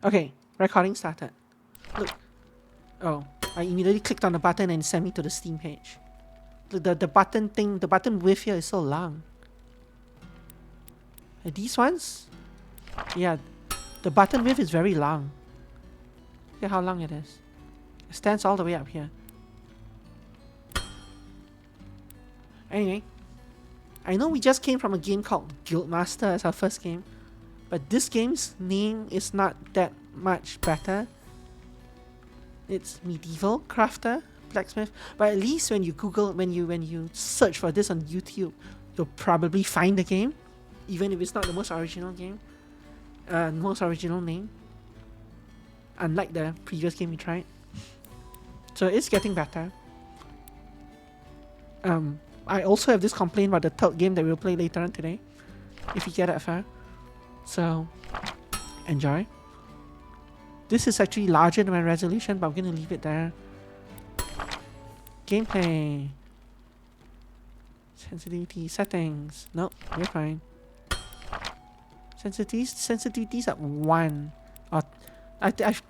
Okay, recording started. Look. Oh, I immediately clicked on the button and it sent me to the Steam page. Look, the button thing, the button width here is so long. And these ones? Yeah, the button width is very long. Look at how long it is. It stands all the way up here. Anyway, I know we just came from a game called Guildmaster as our first game, but this game's name is not that much better. It's Medieval Crafter Blacksmith, but at least when you Google, when you search for this on YouTube, you'll probably find the game, even if it's not the most original game, most original name. Unlike the previous game we tried, so it's getting better. I also have this complaint about the third game that we'll play later on today, if you get that far. So, enjoy. This is actually larger than my resolution, but I'm gonna leave it there. Gameplay. Sensitivity settings. Nope, we're fine. Sensitivities at 1. Oh,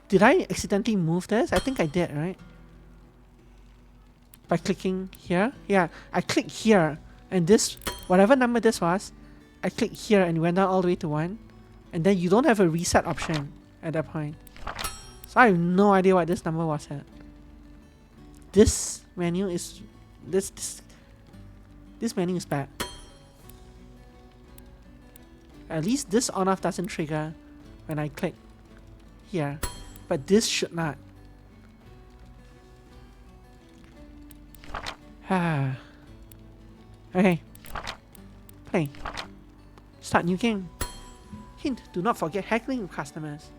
did I accidentally move this? I think I did, right? By clicking here? Yeah, I clicked here, and this, whatever number this was, I clicked here and went down all the way to 1, and then you don't have a reset option at that point. So I have no idea what this number was at. This menu is this menu is bad. At least this on off doesn't trigger when I click here, but this should not. Okay. Play. Start new game. Hint, do not forget heckling with customers.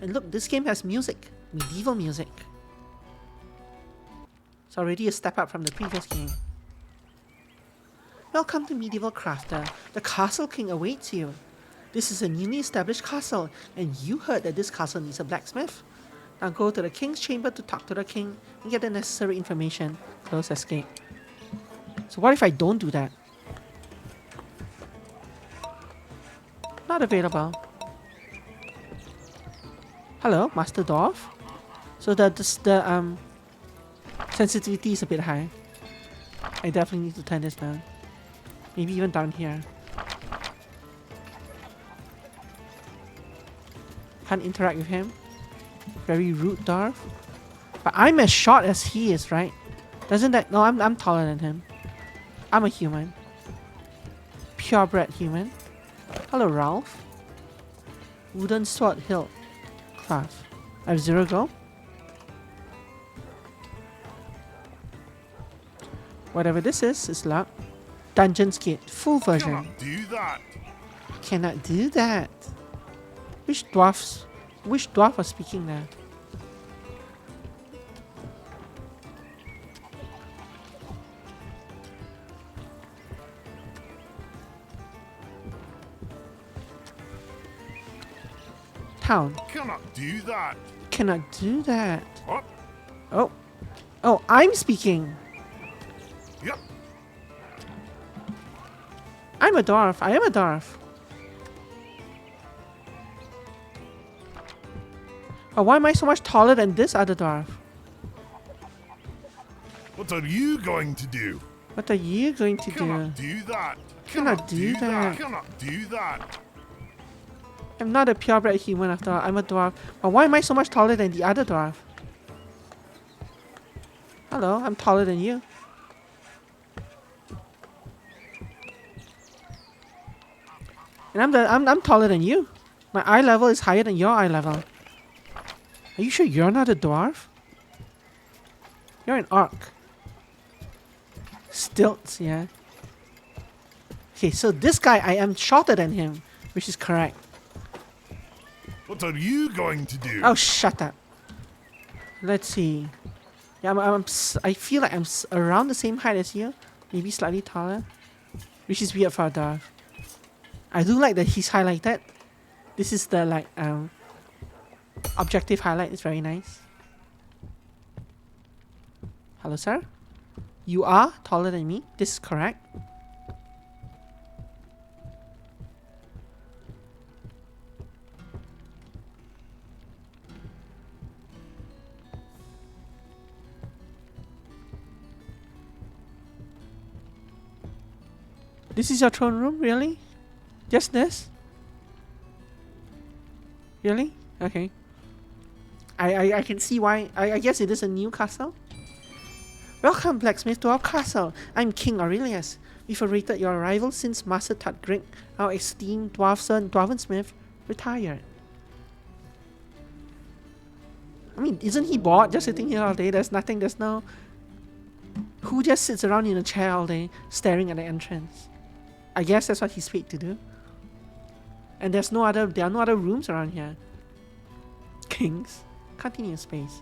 And look, this game has music. Medieval music. It's already a step up from the previous game. Welcome to Medieval Crafter. The Castle King awaits you. This is a newly established castle, and you heard that this castle needs a blacksmith. Now go to the king's chamber to talk to the king and get the necessary information. Close escape. So what if I don't do that? Not available. Hello, Master Dwarf. So the sensitivity is a bit high. I definitely need to turn this down. Maybe even down here. Can't interact with him. Very rude dwarf. But I'm as short as he is, right? Doesn't that... No, I'm taller than him. I'm a human. Purebred human. Hello, Ralph. Wooden sword hilt. Craft. I have 0 gold. Whatever this is luck. Dungeon Skate. Full version. Cannot do that. Cannot do that. Which dwarf was speaking there? Town. Cannot do that. Cannot do that. What? Oh. Oh, I'm speaking. Yep. I'm a dwarf. I am a dwarf. Oh, why am I so much taller than this other dwarf? What are you going to do? What are you going to Cannot do? do that. Cannot do that. Cannot do that. I'm not a purebred human after all. I'm a dwarf. But why am I so much taller than the other dwarf? Hello, I'm taller than you. And I'm taller than you. My eye level is higher than your eye level. Are you sure you're not a dwarf? You're an orc. Stilts, yeah. Okay, so this guy, I am shorter than him, which is correct. What are you going to do? Oh, shut up. Let's see. Yeah, I feel like I'm around the same height as you. Maybe slightly taller. Which is weird for a dwarf. I do like that he's highlighted. This is the, like, objective highlight. It's very nice. Hello, sir. You are taller than me. This is correct. This is your throne room, really? Just this? Really? Okay. I can see why. I guess it is a new castle. Welcome, Blacksmith, to our castle. I'm King Aurelius. We've awaited your arrival since Master Tutgrig, our esteemed dwarvensmith, retired. I mean, isn't he bored just sitting here all day? There's no... Who just sits around in a chair all day, staring at the entrance? I guess that's what he's paid to do. And there are no other rooms around here. Kings. Continue space.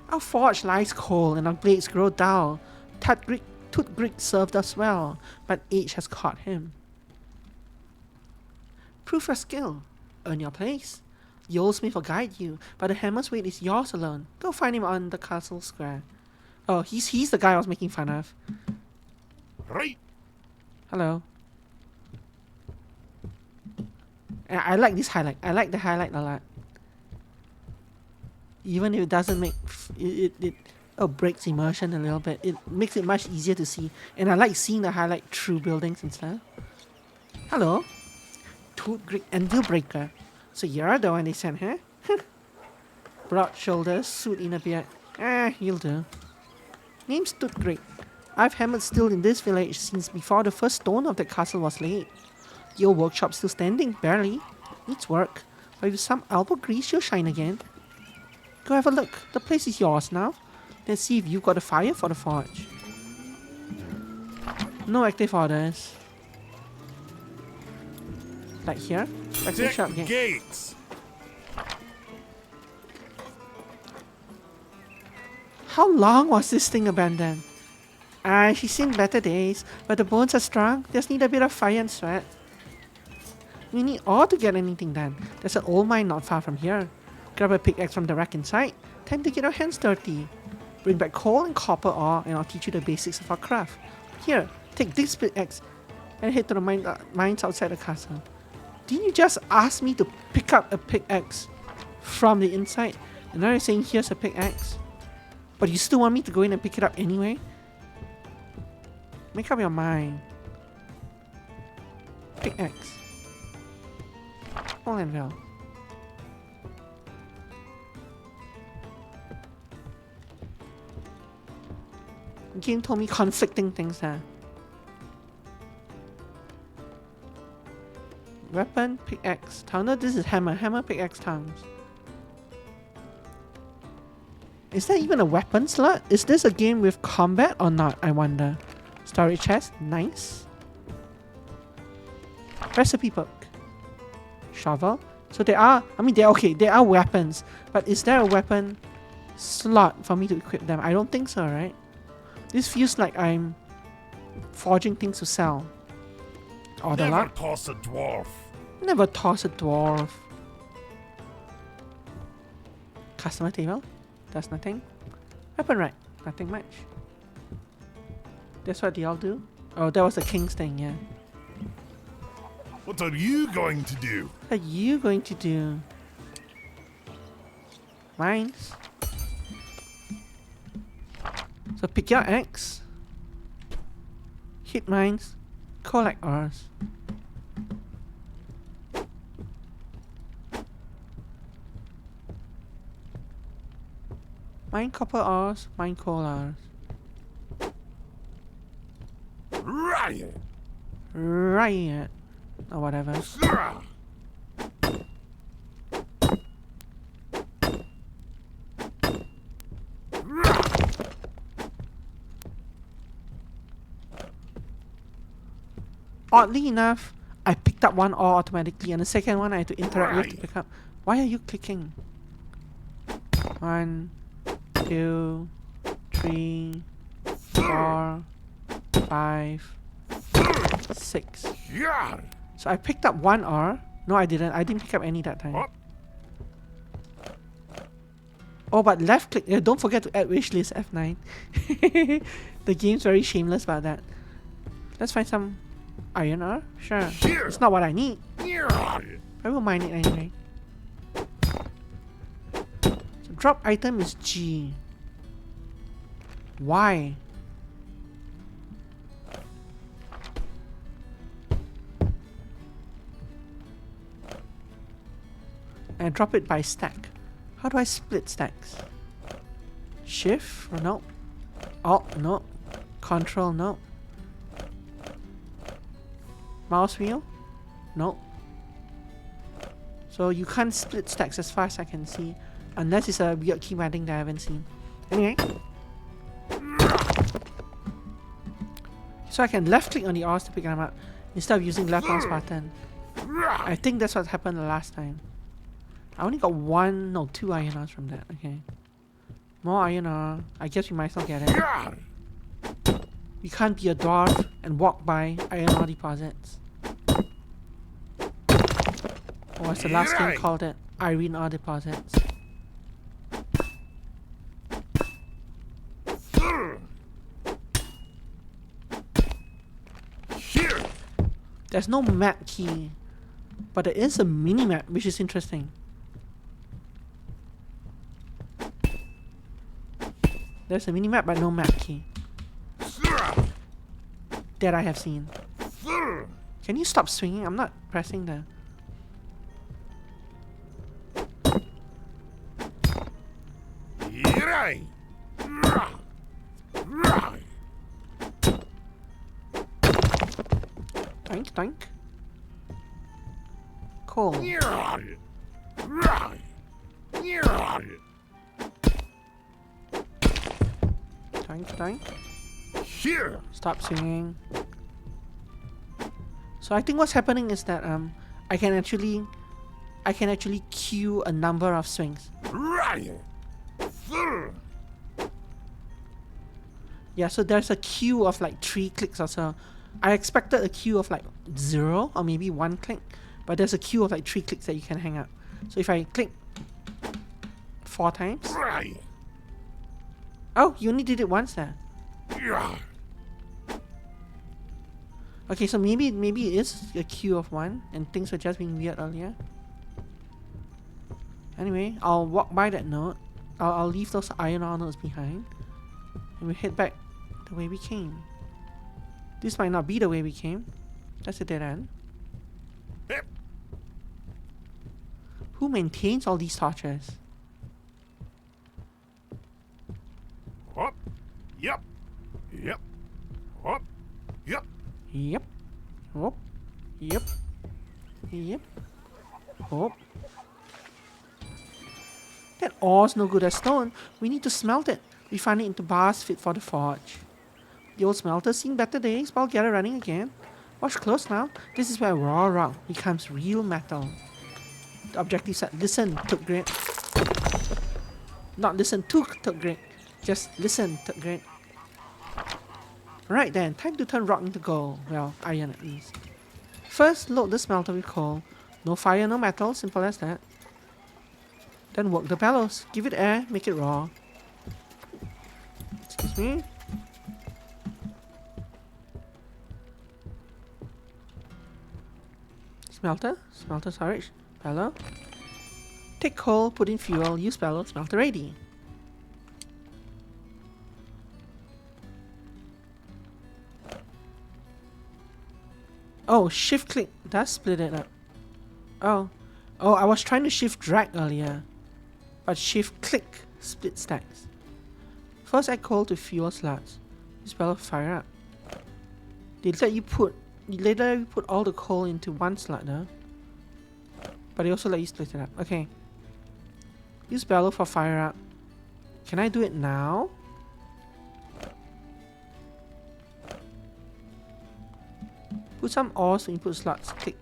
Our forge lies cold and our blades grow dull. Tutgrig served us well, but age has caught him. Prove your skill. Earn your place. The old smith will guide you, but the hammer's weight is yours alone. Go find him on the castle square. Oh, he's the guy I was making fun of. Right. Hello. I like this highlight. I like the highlight a lot. Even if it doesn't make it breaks immersion a little bit, it makes it much easier to see. And I like seeing the highlight through buildings and stuff. Hello. Tutgrig and Dealbreaker. So you're the one they sent, huh? Broad shoulders, suit in a beard. You'll do. Name's Tutgrig. I've hammered steel in this village since before the first stone of the castle was laid. The old workshop's still standing, barely. Needs work, but with some elbow grease you'll shine again. Go have a look. The place is yours now. Let's see if you've got a fire for the forge. No active orders. Like here? Like the shop again. Gates. How long was this thing abandoned? She's seen better days, but the bones are strong. Just need a bit of fire and sweat. We need ore to get anything done. There's an old mine not far from here. Grab a pickaxe from the rack inside. Time to get our hands dirty. Bring back coal and copper ore and I'll teach you the basics of our craft. Here, take this pickaxe and head to the mines outside the castle. Didn't you just ask me to pick up a pickaxe from the inside? And now you're saying here's a pickaxe? But you still want me to go in and pick it up anyway? Make up your mind. Pickaxe. All and well. The game told me conflicting things there. Weapon, pickaxe. No, this is hammer. Hammer, pickaxe, tongs. Is there even a weapon slot? Is this a game with combat or not, I wonder? Storage chest, nice. Recipe book. Shovel. So there are weapons. But is there a weapon slot for me to equip them? I don't think so, right? This feels like I'm forging things to sell. Order Never lot. toss a dwarf. Never toss a dwarf. Customer table. Does nothing. Weapon rack. Nothing much. That's what they all do. Oh, that was the king's thing, yeah. What are you going to do? What are you going to do? Mines. So pick your axe. Hit mines. Collect ores. Mine copper ores, mine coal ores. Riot! Riot. Or whatever. Oddly enough, I picked up one ore automatically and the second one I had to interact with to pick up. Why are you clicking? 1, 2, 3, 4, 5, 6. Yeah. So I picked up one ore. No, I didn't. I didn't pick up any that time. Oh, but left click. Don't forget to add wishlist F9. The game's very shameless about that. Let's find some iron ore. Sure. It's not what I need. I will mine it anyway. So drop item is G. Why? And I drop it by stack. How do I split stacks? Shift? No. Alt? No. Control? No. Mouse wheel? No. So you can't split stacks as far as I can see. Unless it's a weird key adding that I haven't seen. Anyway. So I can left click on the R's to pick them up instead of using left mouse button. I think that's what happened the last time. I only got 2 iron ores from that. Okay. More iron ore. I guess we might as well get it. We can't be a dwarf and walk by iron ore deposits. Or as the last game called it, iron ore deposits. There's no map key, but there is a mini map, which is interesting. There's a mini map, but no map key that I have seen. Can you stop swinging? I'm not pressing the. Doink, doink. Cool. Doink, doink. Stop singing. So I think what's happening is that I can actually queue a number of swings. Yeah, so there's a queue of like 3 clicks or so. I expected a queue of like 0 or maybe 1 click, but there's a queue of like 3 clicks that you can hang up. So if I click 4 times. Oh, you only did it once there. Okay, so maybe it is a queue of 1 and things were just being weird earlier. Anyway, I'll walk by that node. I'll leave those iron ore nodes behind. And we head back the way we came. This might not be the way we came. That's a dead end. Who maintains all these torches? Hop. Yep. Yep. Hop. Yep. Yep. Hop. Yep. Yep. Hop. That ore's no good as stone. We need to smelt it. Refine it into bars fit for the forge. The old smelter's seen better days, but I'll get it running again. Watch close now. This is where raw rock becomes real metal. The objective said listen, took great. Not listen to took great. Just listen, took great. Right then, time to turn rock into gold. Well, iron at least. First, load the smelter with coal. No fire, no metal, simple as that. Then work the bellows. Give it air, make it raw. Excuse me. Smelter, storage, bellow. Take coal, put in fuel, use bellow, smelter ready. Oh, shift click does split it up. Oh, I was trying to shift drag earlier, but shift click split stacks. First add coal to fuel slots. Use bellow fire up. Later you put all the coal into one slot though. But they also let you split it up. Okay. Use bellow for fire up. Can I do it now? Put some ores to input slots. Click.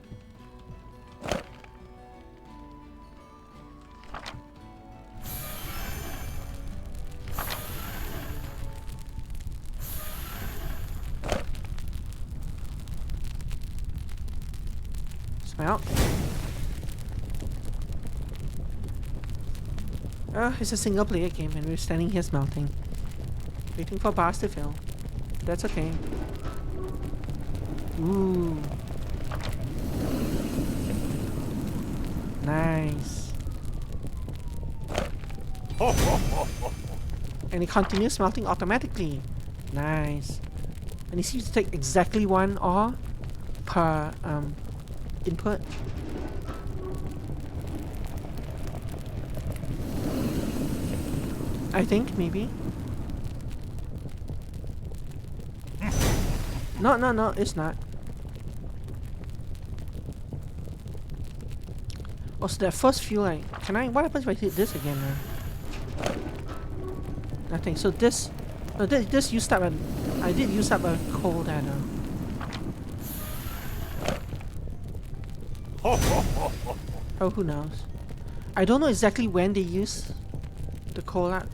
Smelt. It's a single player game and we're standing here smelting. Waiting for bars to fill. That's okay. Ooh. Nice. And it continues smelting automatically. Nice. And it seems to take exactly 1 ore per input. I think, maybe. No, it's not. Oh, so that first fuel, what happens if I hit this again now? Nothing, so this, no, this used up I did use up a coal there now. Oh, who knows? I don't know exactly when they use the coal up.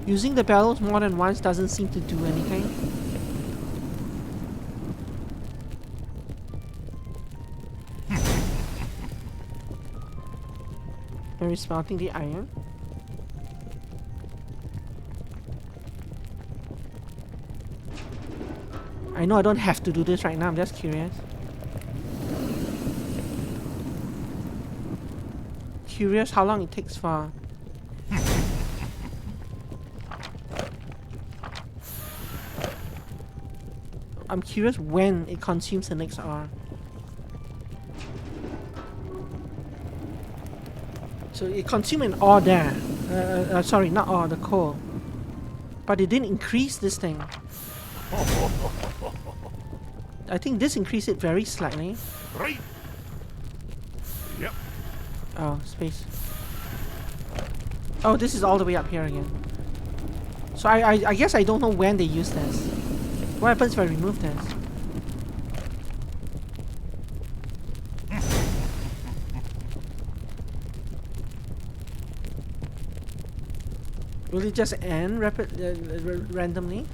Using the bellows more than once doesn't seem to do anything. Are we smelting the iron? I know I don't have to do this right now, I'm just curious. Curious how long it takes for... I'm curious when it consumes the next ore. So it consumed an ore there. Sorry, not ore, the coal. But it didn't increase this thing. I think this increased it very slightly. Right. Yep. Oh, space. Oh, this is all the way up here again. So I guess I don't know when they use this. What happens if I remove this? Will it just end randomly?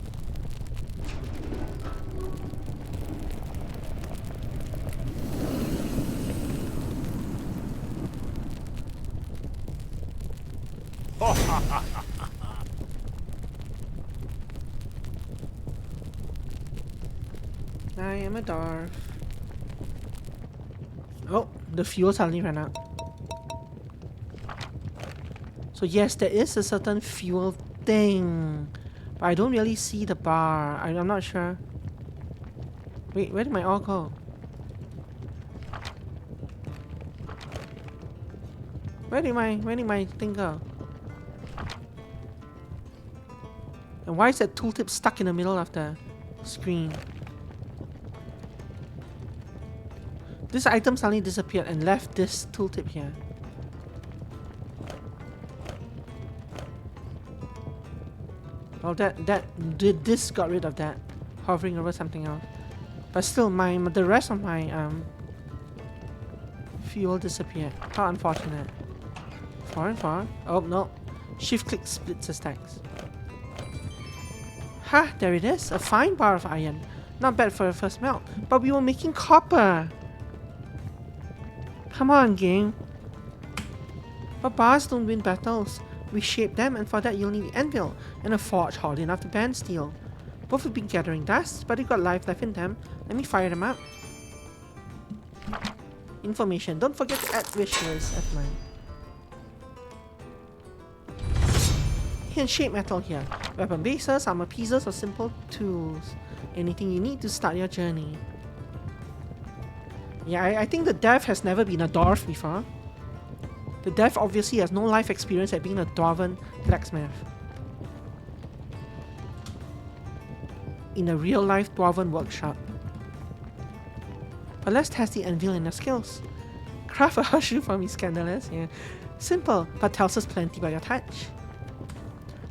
I am a dwarf. Oh, the fuel suddenly ran out. So yes, there is a certain fuel thing, but I don't really see the bar. I'm not sure. Wait, where did my ore go? Where did my thing go? And why is that tooltip stuck in the middle of the screen? This item suddenly disappeared and left this tooltip here. Well, this got rid of that, hovering over something else. But still, the rest of my fuel disappeared. How unfortunate. 4 and 4. Oh no, shift click splits the stacks. Ha! There it is, a fine bar of iron. Not bad for a first melt, but we were making copper. Come on, game. But bars don't win battles. We shape them, and for that you'll need the anvil and a forge hard enough to bend steel. Both have been gathering dust, but they've got life left in them. Let me fire them up. Information. Don't forget to add wishes at mine. You can shape metal here. Weapon bases, armor pieces, or simple tools. Anything you need to start your journey. Yeah, I think the dev has never been a dwarf before. The dev obviously has no life experience at being a dwarven blacksmith. In a real life dwarven workshop. But let's test the anvil and their skills. Craft a horseshoe for me, scandalous. Yeah. Simple, but tells us plenty by your touch.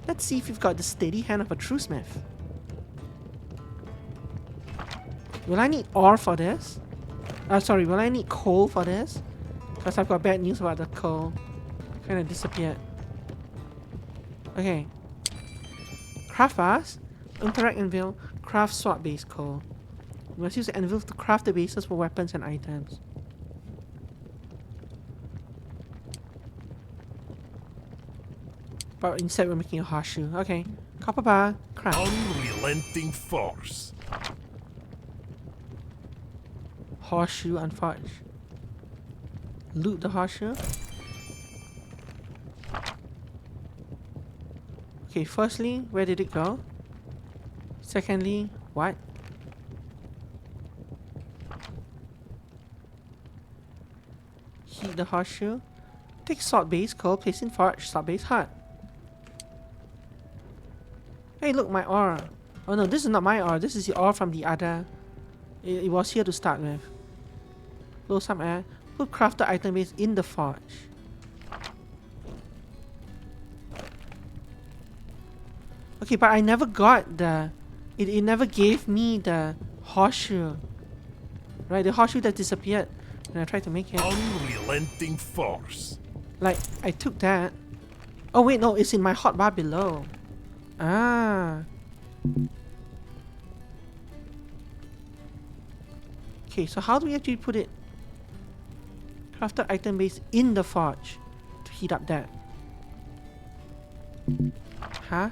Let's see if you've got the steady hand of a true smith. Will I need ore for this? Sorry, will I need coal for this? Because I've got bad news about the coal. Kind of disappeared. Okay. Craft bars. Interact anvil. Craft sword base coal. You must use the anvil to craft the bases for weapons and items. But instead we're making a horseshoe. Okay. Copper bar. Craft. Unrelenting force. Horseshoe and forge. Loot the horseshoe. Okay, firstly, where did it go? Secondly, what? Delete the horseshoe. Take salt base, coal, place in forge, salt base hot. Hey, look, my ore. Oh no, this is not my ore. This is the ore from the other. It was here to start with. Blow some air. Put crafted item base in the forge. Okay, but I never got the... It never gave me the horseshoe. Right, the horseshoe that disappeared when I tried to make it. Unrelenting force. Like, I took that. Oh wait, no, it's in my hotbar below. Ah. Okay, so how do we actually put it? Crafted item base in the forge to heat up that. Huh?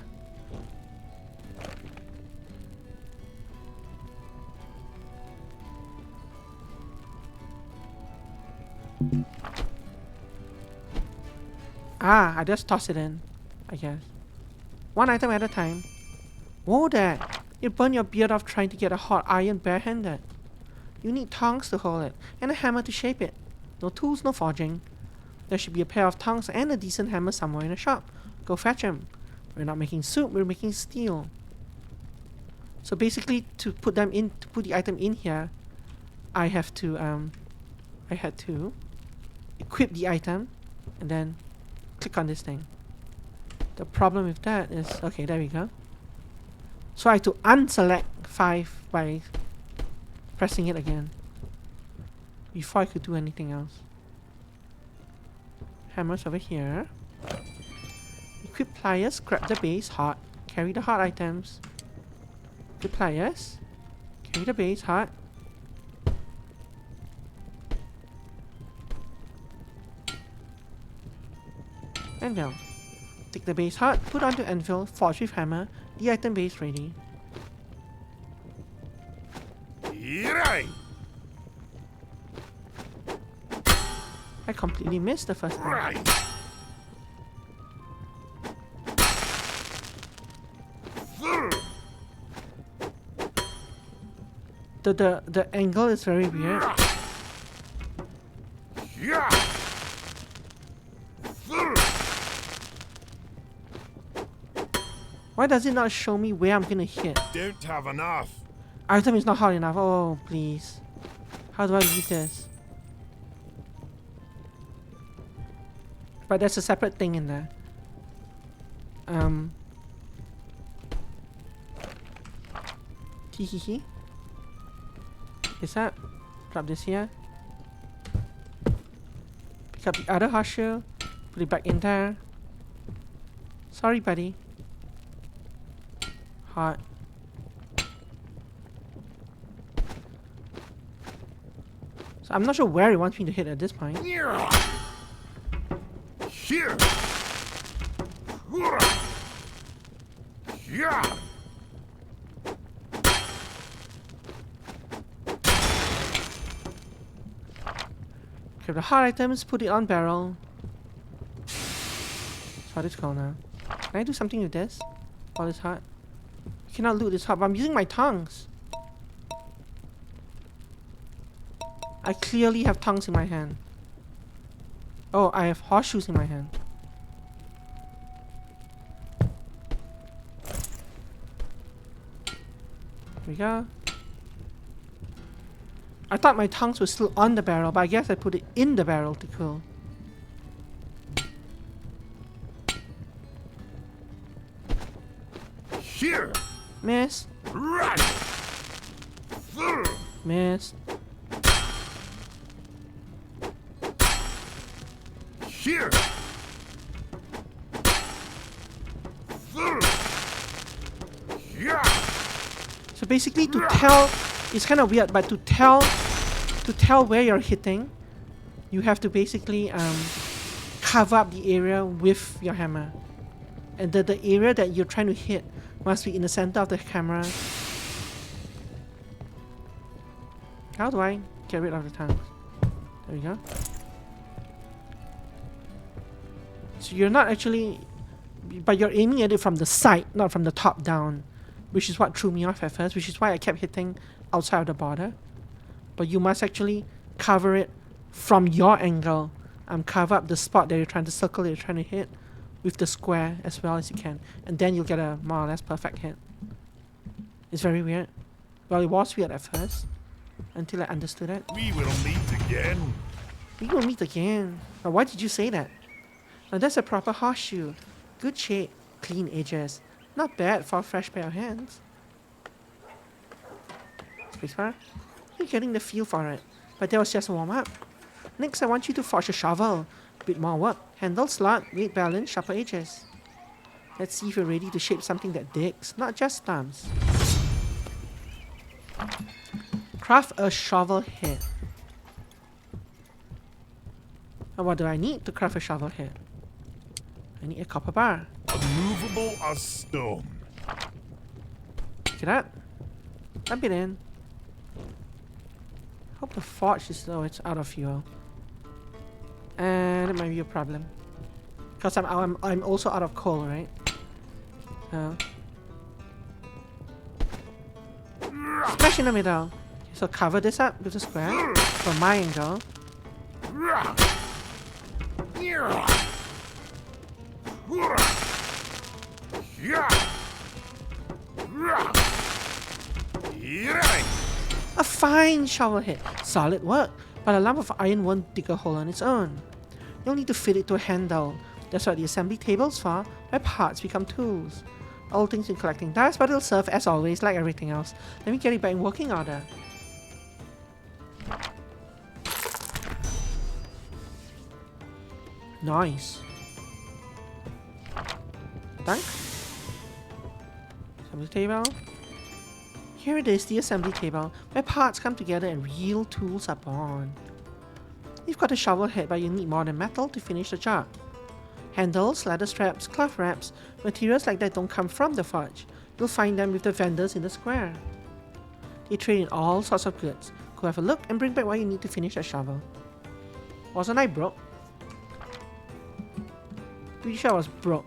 Ah, I just toss it in, I guess. One item at a time. Whoa, Dad! It burned your beard off trying to get a hot iron barehanded. You need tongs to hold it, and a hammer to shape it. No tools, no forging. There should be a pair of tongs and a decent hammer somewhere in the shop. Go fetch them. We're not making soup, we're making steel. So basically, to put the item in here, I had to equip the item, and then click on this thing. The problem with that is, okay, there we go. So I had to unselect 5 by pressing it again before I could do anything else. Hammers over here. Equip pliers, grab the base, hot. Carry the hot items. Equip pliers. Carry the base, hot. Anvil. Take the base hot, put onto anvil, forge with hammer, the item base ready. Right. I completely missed the first one. Right. The angle is very weird. Yeah. Why does it not show me where I'm gonna hit? Don't have enough. Item is not hot enough. Oh, please. How do I leave this? But there's a separate thing in there. Teehee. This up. Drop this here. Pick up the other horseshoe. Put it back in there. Sorry, buddy. Hot. So I'm not sure where it wants me to hit at this point. Here. Here. Yeah. Grab the hot items, put it on barrel. That's what it's called now. Can I do something with this while it's hot? I cannot loot this hot, but I'm using my tongs. I clearly have tongs in my hand. Oh, I have horseshoes in my hand. There we go. I thought my tongs were still on the barrel, but I guess I put it in the barrel to cool. Here. Miss. Right. Miss. Here. Yeah. So basically to tell, it's kind of weird, but to tell where you're hitting, you have to basically cover up the area with your hammer. And the area that you're trying to hit must be in the center of the camera. How do I get rid of the tongues? There we go. So you're not actually, but you're aiming at it from the side, not from the top down, which is what threw me off at first, which is why I kept hitting outside of the border. But you must actually cover it from your angle, Cover up the spot that you're trying to circle, you're trying to hit with the square as well as you can. And then you'll get a more or less perfect hit. It's very weird. Well, it was weird at first. Until I understood it. We will meet again. We will meet again. But why did you say that? Now that's a proper horseshoe. Good shape. Clean edges. Not bad for a fresh pair of hands. Spacebar. You're getting the feel for it. But that was just a warm-up. Next, I want you to forge a shovel. A bit more work. Handle, slot, weight balance, sharper edges. Let's see if you're ready to shape something that digs, not just stumps. Craft a shovel head. And what do I need to craft a shovel head? I need a copper bar. Unmovable as stone. Pick it up. Dump it in. Hope the forge is though it's out of fuel. And it might be a problem. Because I'm also out of coal, right? Smash in the middle. So cover this up with a square from my angle. A fine shovel head. Solid work, but a lump of iron won't dig a hole on its own. You'll need to fit it to a handle. That's what the assembly table's for, where parts become tools. Old things in collecting dust, but it'll serve as always like everything else. Let me get it back in working order. Nice. Dunk. Assembly table. Here it is, the assembly table, where parts come together and real tools are born. You've got a shovel head, but you need more than metal to finish the job. Handles, ladder straps, cloth wraps, materials like that don't come from the forge. You'll find them with the vendors in the square. They trade in all sorts of goods. Go have a look and bring back what you need to finish that shovel. Wasn't I broke? Pretty sure I was broke.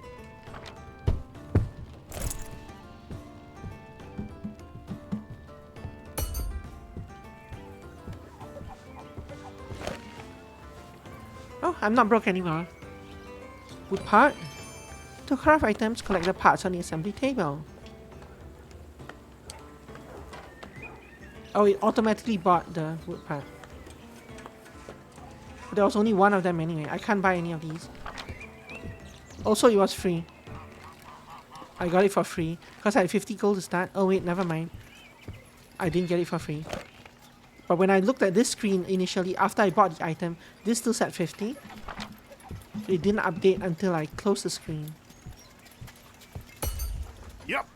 Oh, I'm not broke anymore. Wood part. To craft items, collect the parts on the assembly table. Oh, it automatically bought the wood part. But there was only one of them anyway. I can't buy any of these. Also, it was free. I got it for free. Because I had 50 gold to start. Oh wait, never mind. I didn't get it for free. But when I looked at this screen initially, after I bought the item, this still said 50. It didn't update until I closed the screen. Yep.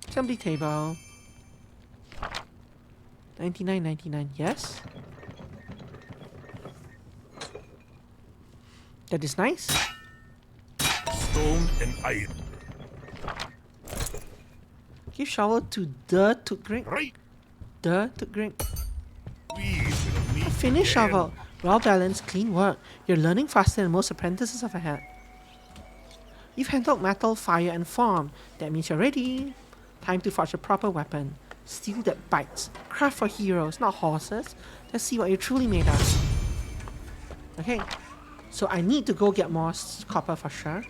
Assembly table. 99.99. Yes. That is nice. Stone and iron. Give shovel to the Tutgrig. Right. The Tutgrig. We will meet Finish again. shovel. Well balanced, clean work. You're learning faster than most apprentices I've had. You've handled metal, fire, and form. That means you're ready. Time to forge a proper weapon. Steel that bites. Craft for heroes, not horses. Let's see what you're truly made of. Okay. So I need to go get more copper for sure.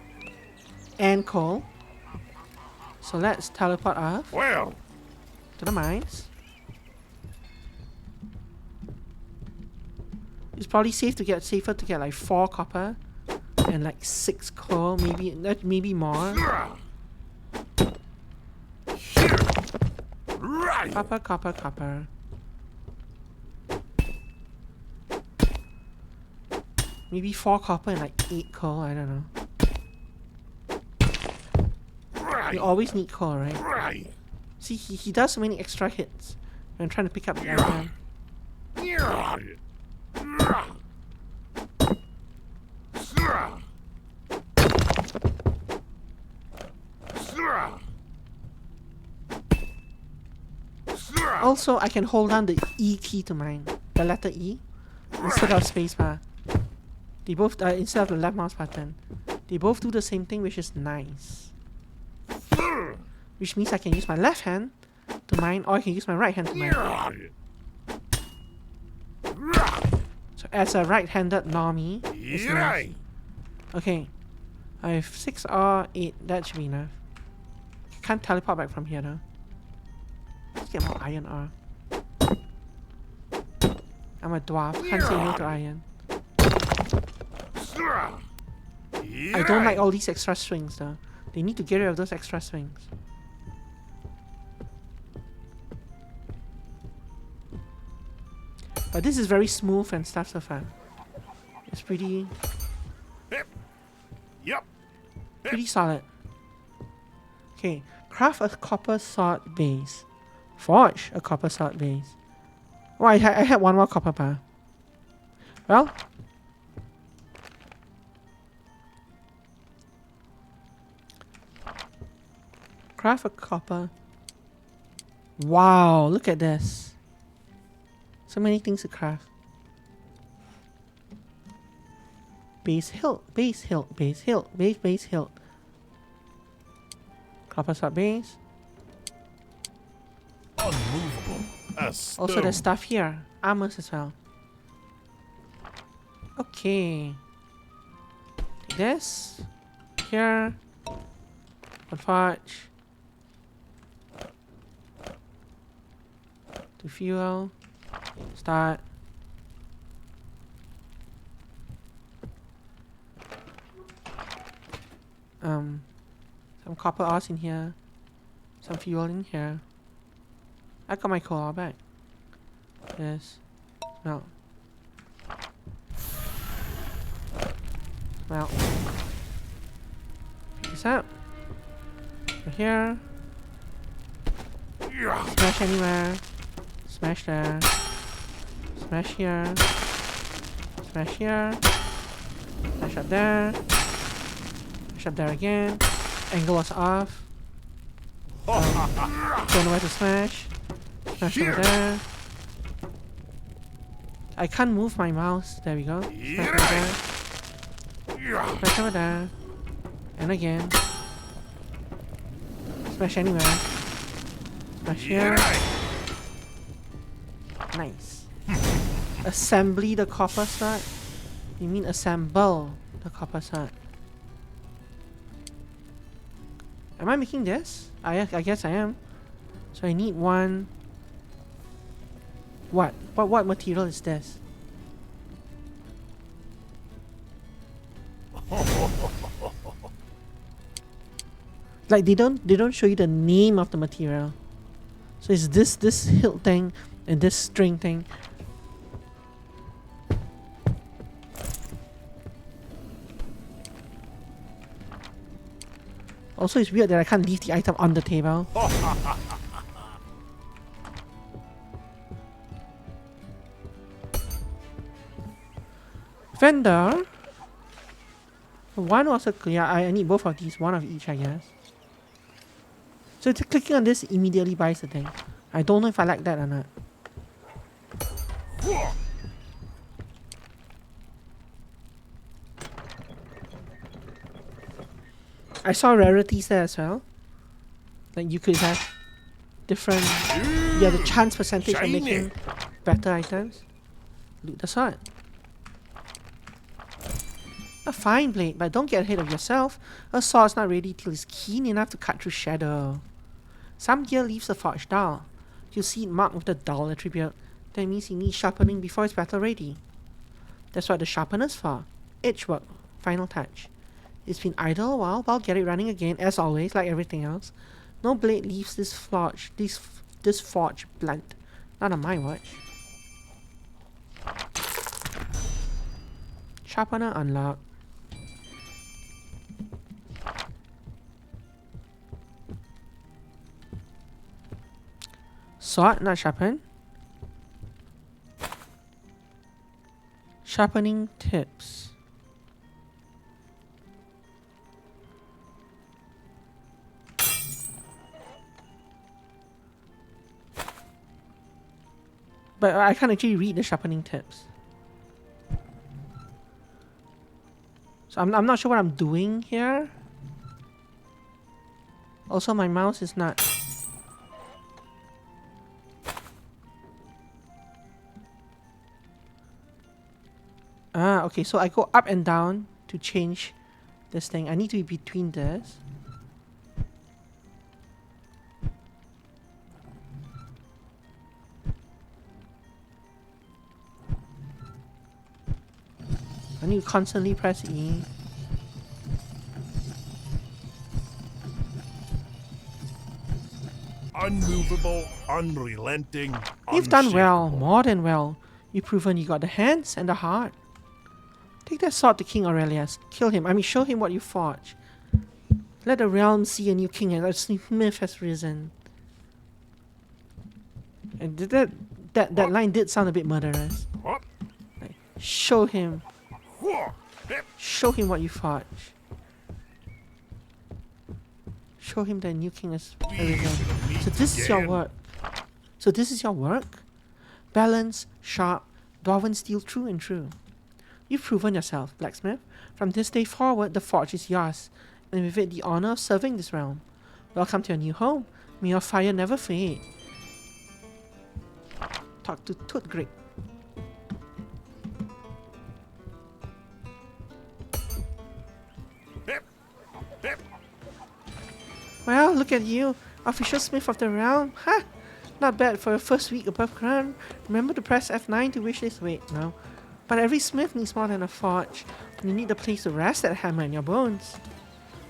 And coal. So let's teleport off Well, to the mines. It's probably safer to get like 4 copper and like 6 coal, maybe more. right. Copper. Maybe 4 copper and like 8 coal, I don't know. Right. You always need coal, right? Right. See, he does so many extra hits when trying to pick up the item. Also, I can hold down the E key to mine, the letter E, instead of spacebar. They both, instead of the left mouse button. They both do the same thing, which is nice. Which means I can use my left hand to mine, or I can use my right hand to mine. So as a right-handed normie, it's nice. Right. Okay. I have 6 or 8. That should be enough. Can't teleport back from here though. Let's get more iron ore. I'm a dwarf. Can't say no to iron. I don't like all these extra swings though. They need to get rid of those extra swings. But this is very smooth and stuff so far. It's pretty Yep. solid. Okay, craft a copper sword base. Forge a copper sword base. Oh, I had one more copper bar. Well, craft a copper. Wow, look at this. So many things to craft. Base hilt, base hilt, base hilt, base hilt. Copper sword base. Unmovable. Also, there's stuff here. Armors as well. Okay. Take this. Here. Forge. To fuel. Start. Some copper ores in here. Some fuel in here. I got my coal back. Yes. No. Well. Pick this up. Over here. Smash anywhere. Smash there. Smash here. Smash here. Smash up there. Smash up there again. Angle us off. Don't know where to smash. Smash over there. I can't move my mouse. There we go. Smash over there. Smash over there. And again. Smash anywhere. Smash here. Nice. Assembly the copper sword? You mean assemble the copper sword? Am I making this? I guess I am. So I need one. What material is this? Like they don't show you the name of the material. So it's this hilt thing and this string thing. Also, it's weird that I can't leave the item on the table. Vendor. One also clear. I need both of these. One of each, I guess. So clicking on this immediately buys the thing. I don't know if I like that or not. I saw rarities there as well. Like you could have different... Yeah, the chance percentage of making better items. Loot the sword. A fine blade, but don't get ahead of yourself. A sword's not ready till it's keen enough to cut through shadow. Some gear leaves the forge dull. You'll see it marked with the dull attribute. That means it needs sharpening before it's battle ready. That's what the sharpener's for. Edge work. Final touch. It's been idle a while, but I'll get it running again, as always, like everything else. No blade leaves this forge blunt. Not on my watch. Sharpener unlocked. Sword not sharpened. Sharpening tips. But I can't actually read the sharpening tips. So I'm not sure what I'm doing here. Also, my mouse is not... Ah, okay, so I go up and down to change this thing. I need to be between this. I need to constantly press E. Unmovable, unrelenting, You've done well, unshakable. more than well. You've proven you got the hands and the heart. Take that sword to King Aurelius. Kill him. Show him what you forged. Let the realm see a new king, and a smith has risen. And that line did sound a bit murderous. What? Like, show him. Whoa. Show him what you forged. Show him that new king has arisen. So this is your work. So this is your work? Balance, sharp, dwarven steel, true and true. You've proven yourself, Blacksmith. From this day forward, the forge is yours, and with it the honor of serving this realm. Welcome to your new home. May your fire never fade. Talk to Tutgrig. Well, look at you, official smith of the realm. Ha! Not bad for your first week above ground. Remember to press F9 to wish this. Wait, no. But every smith needs more than a forge. You need a place to rest that hammer in your bones.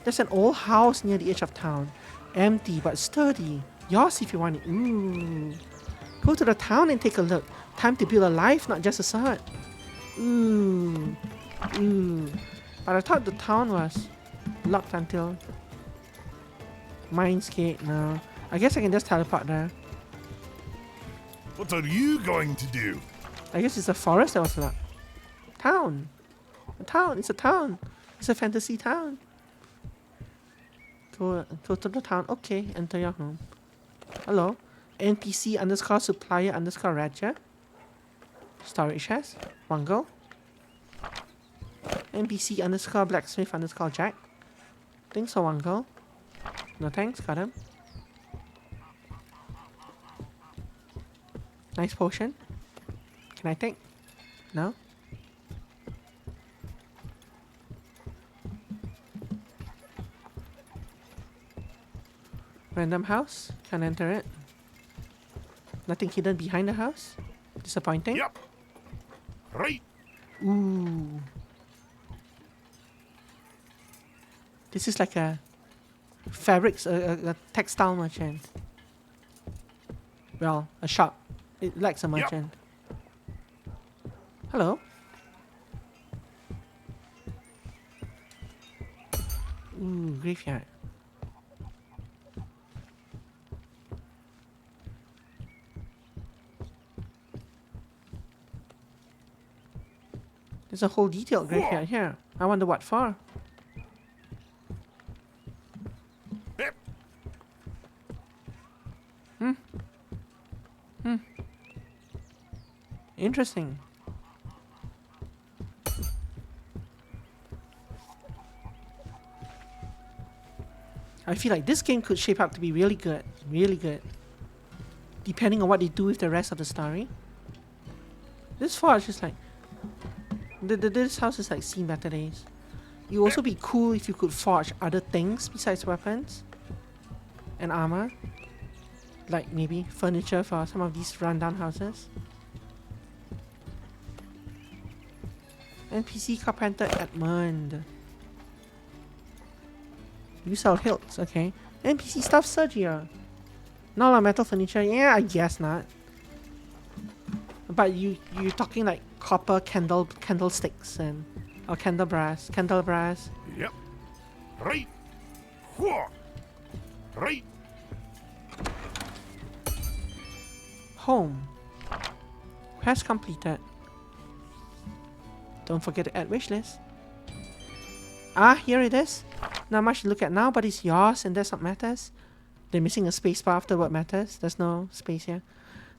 There's an old house near the edge of town. Empty but sturdy. Yours if you want it. Ooh. Go to the town and take a look. Time to build a life, not just a sword. Ooh. Ooh. But I thought the town was locked until Mines Gate. No. I guess I can just teleport there. What are you going to do? I guess it's a forest that was locked. Town. A town. It's a town. It's a fantasy town. Go to the town. Okay, enter your home. Hello. NPC _ supplier _ Raja. Storage chest. One go. NPC _ blacksmith _ Jack. Thanks for one go. No thanks, got him. Nice potion. Can I take? No? Random house. Can't enter it. Nothing hidden behind the house. Disappointing. Yep. Right. Ooh. This is like a fabrics, a textile merchant. Well, a shop. It lacks a merchant. Hello. Ooh, graveyard. There's a whole detailed graveyard here. I wonder what for. Yep. Interesting. I feel like this game could shape up to be really good. Really good. Depending on what they do with the rest of the story. This forge is like... This house is like seen better days. It would also be cool if you could forge other things besides weapons and armor. Like maybe furniture for some of these rundown houses. NPC Carpenter Edmund. You sell hilts, okay. NPC Stuff Sergio. Not a lot of metal furniture, yeah, I guess not. But you're talking like copper candlesticks and or candle brass. Yep. Right. Whoa. Right. Home. Quest completed. Don't forget to add wishlist. Ah, here it is. Not much to look at now, but it's yours and that's what matters. They're missing a space bar after what matters. There's no space here.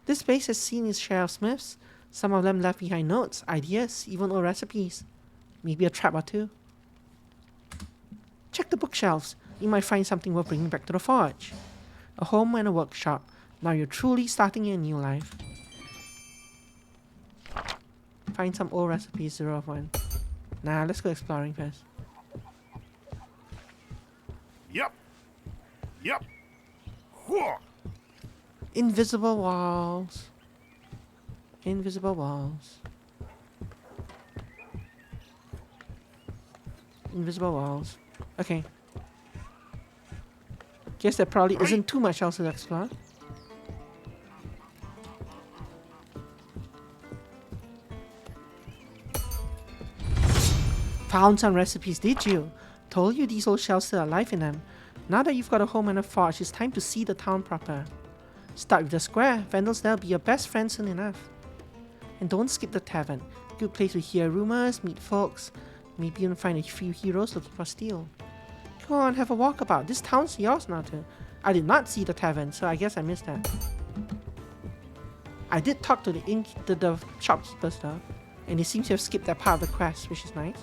This space has seen its share of smiths. Some of them left behind notes, ideas, even old recipes. Maybe a trap or two. Check the bookshelves. You might find something worth bringing back to the forge. A home and a workshop. Now you're truly starting your new life. Find some old recipes, 0 of 1. Nah, let's go exploring first. Yep. Yep. Whoa. Invisible walls. Invisible walls. Invisible walls. Okay. Guess there probably isn't too much else to explore. Found some recipes, did you? Told you these old shells still have life in them. Now that you've got a home and a forge, it's time to see the town proper. Start with the square. Vandals there'll be your best friend soon enough. And don't skip the tavern. Good place to hear rumors, meet folks, maybe even find a few heroes looking for steel. Go on, have a walkabout. This town's yours now too. I did not see the tavern, so I guess I missed that. I did talk to the shopkeepers though, and they seem to have skipped that part of the quest, which is nice.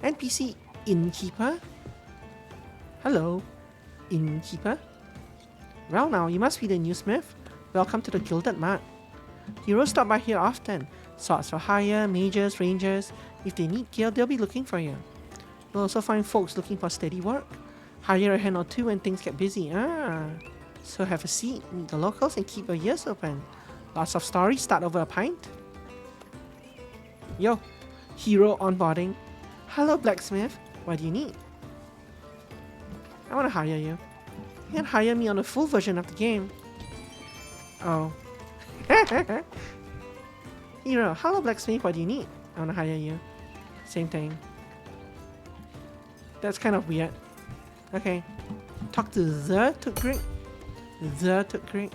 NPC innkeeper? Hello, innkeeper? Well now, you must be the new smith. Welcome to the Gilded Mart. Heroes stop by here often. Swords for hire, mages, rangers. If they need gear, they'll be looking for you. You'll also find folks looking for steady work. Hire a hand or two when things get busy. So have a seat, meet the locals, and keep your ears open. Lots of stories start over a pint. Yo, hero onboarding. Hello, Blacksmith. What do you need? I want to hire you. You can hire me on the full version of the game. Oh. Hero, hello, Blacksmith. What do you need? I want to hire you. Same thing. That's kind of weird. Okay. Talk to the Tukgrik. The Tukgrik.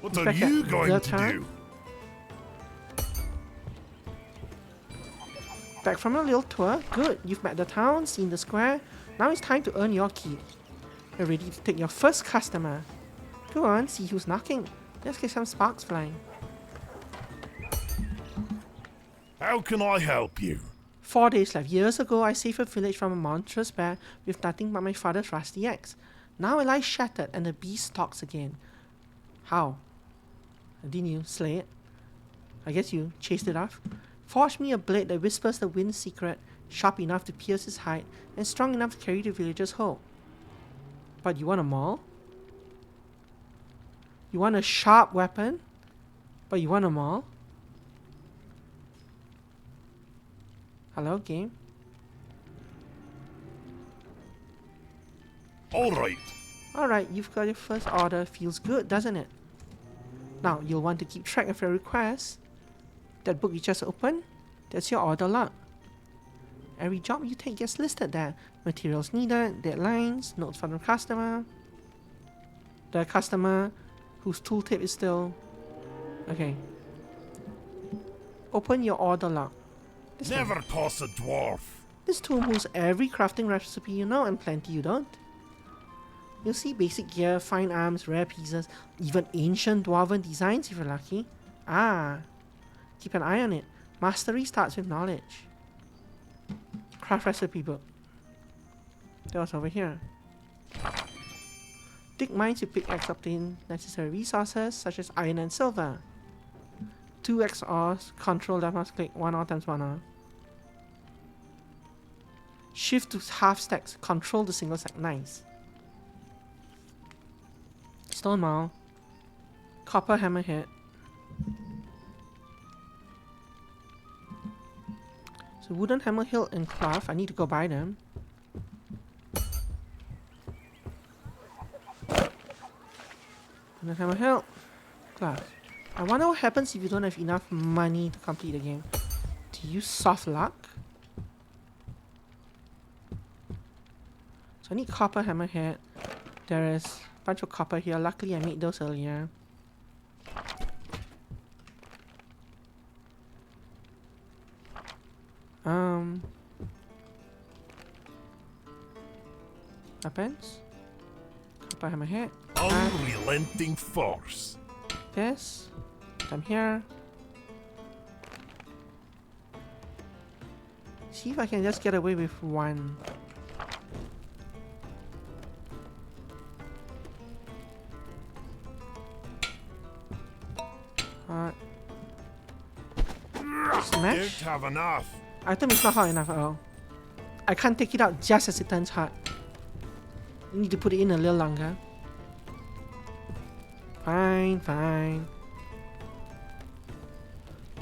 What are you going to do? Back from a little tour. Good. You've met the town, seen the square. Now it's time to earn your keep. You're ready to take your first customer. Go on, see who's knocking. Let's get some sparks flying. How can I help you? 4 days left. Years ago, I saved a village from a monstrous bear with nothing but my father's rusty axe. Now it lies shattered and the beast stalks again. How? Didn't you slay it? I guess you chased it off. Forge me a blade that whispers the wind's secret, sharp enough to pierce his hide, and strong enough to carry the villagers home. But you want a maul? You want a sharp weapon? But you want a maul? Hello, game? Alright. Alright, you've got your first order. Feels good, doesn't it? Now, you'll want to keep track of your requests. That book you just opened, that's your order log. Every job you take gets listed there. Materials needed, deadlines, notes from the customer. The customer whose tooltip is still... Okay. Open your order log. Never toss a dwarf. This tool moves every crafting recipe you know and plenty you don't. You'll see basic gear, fine arms, rare pieces, even ancient dwarven designs if you're lucky. Keep an eye on it. Mastery starts with knowledge. Craft recipe book. That was over here. Dig mines with pickaxe, obtain necessary resources such as iron and silver. 2x ores, control left mouse click, 1 ore times 1 ore. Shift to half stacks, control the single stack, nice. Stone maul. Copper hammerhead. So wooden hammer hilt and cloth, I need to go buy them. Wooden hammer hilt, cloth. I wonder what happens if you don't have enough money to complete the game. Do you soft luck? So I need copper hammerhead. There is a bunch of copper here. Luckily I made those earlier. Weapons. Copper hammerhead. Unrelenting force. This. Come here. See if I can just get away with one. Don't Smash. have enough. Item is not hot enough at all. I can't take it out just as it turns hot. You need to put it in a little longer. Fine, fine.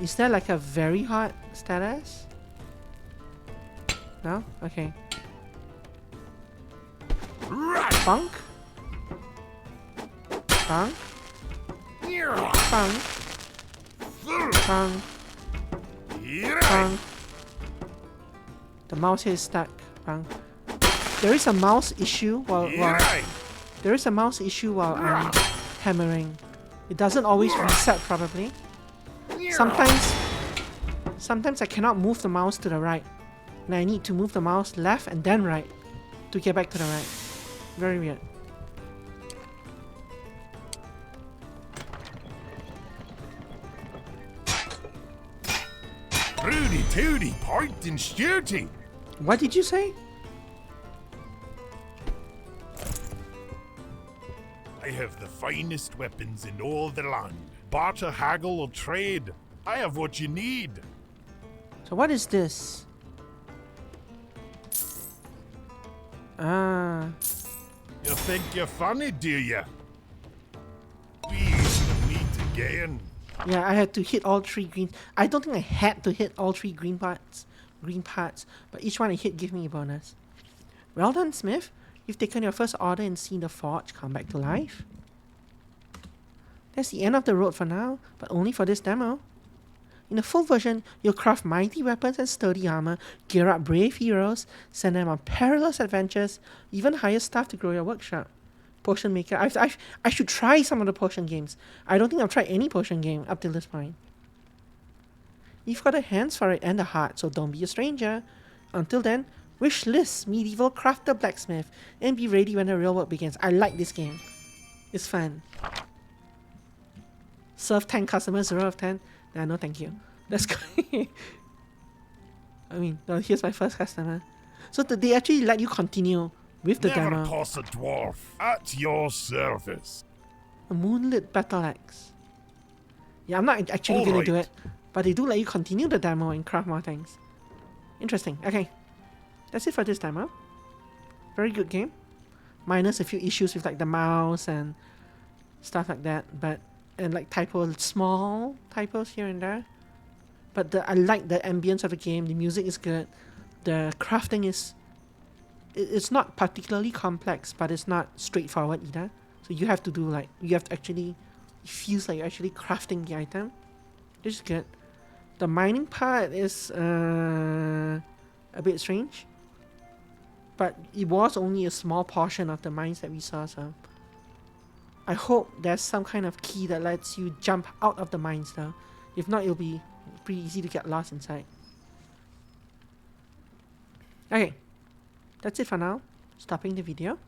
Is there like a very hot status? No? Okay. Funk? Funk? Funk? Funk? Funk? The mouse here is stuck. Funk. There is a mouse issue while there is a mouse issue while I'm hammering. It doesn't always reset probably. Sometimes I cannot move the mouse to the right. And I need to move the mouse left and then right to get back to the right. Very weird. Rudy Tooty, point and shooty. What did you say? I have the finest weapons in all the land. Barter, haggle, or trade. I have what you need. So what is this? Ah. You think you're funny, do you? We should meet again. Yeah, I had to hit all 3 green. I don't think I had to hit all 3 green parts, but each one I hit give me a bonus. Well done, Smith. You've taken your first order and seen the forge come back to life. That's the end of the road for now, but only for this demo. In the full version, you'll craft mighty weapons and sturdy armor, gear up brave heroes, send them on perilous adventures, even hire staff to grow your workshop. Potion maker. I should try some of the potion games. I don't think I've tried any potion game up till this point. You've got the hands for it and the heart, so don't be a stranger. Until then, wish lists, medieval crafter blacksmith, and be ready when the real work begins. I like this game. It's fun. Serve 10 customers, 0 of 10. Nah, no thank you. That's good. I mean, no, here's my first customer. So they actually let you continue with the Never demo. toss a dwarf. At your service. A moonlit battle axe. Yeah, I'm not actually gonna do it, but they do let you continue the demo and craft more things. Interesting. Okay, that's it for this demo. Very good game. Minus a few issues with like the mouse and stuff like that, and like small typos here and there. But I like the ambience of the game. The music is good. The crafting is. It's not particularly complex, but it's not straightforward either. So you have to actually, it feels like you're actually crafting the item. Which is good. The mining part is a bit strange. But it was only a small portion of the mines that we saw, so I hope there's some kind of key that lets you jump out of the mines though. If not, it'll be pretty easy to get lost inside. Okay. That's it for now. Stopping the video.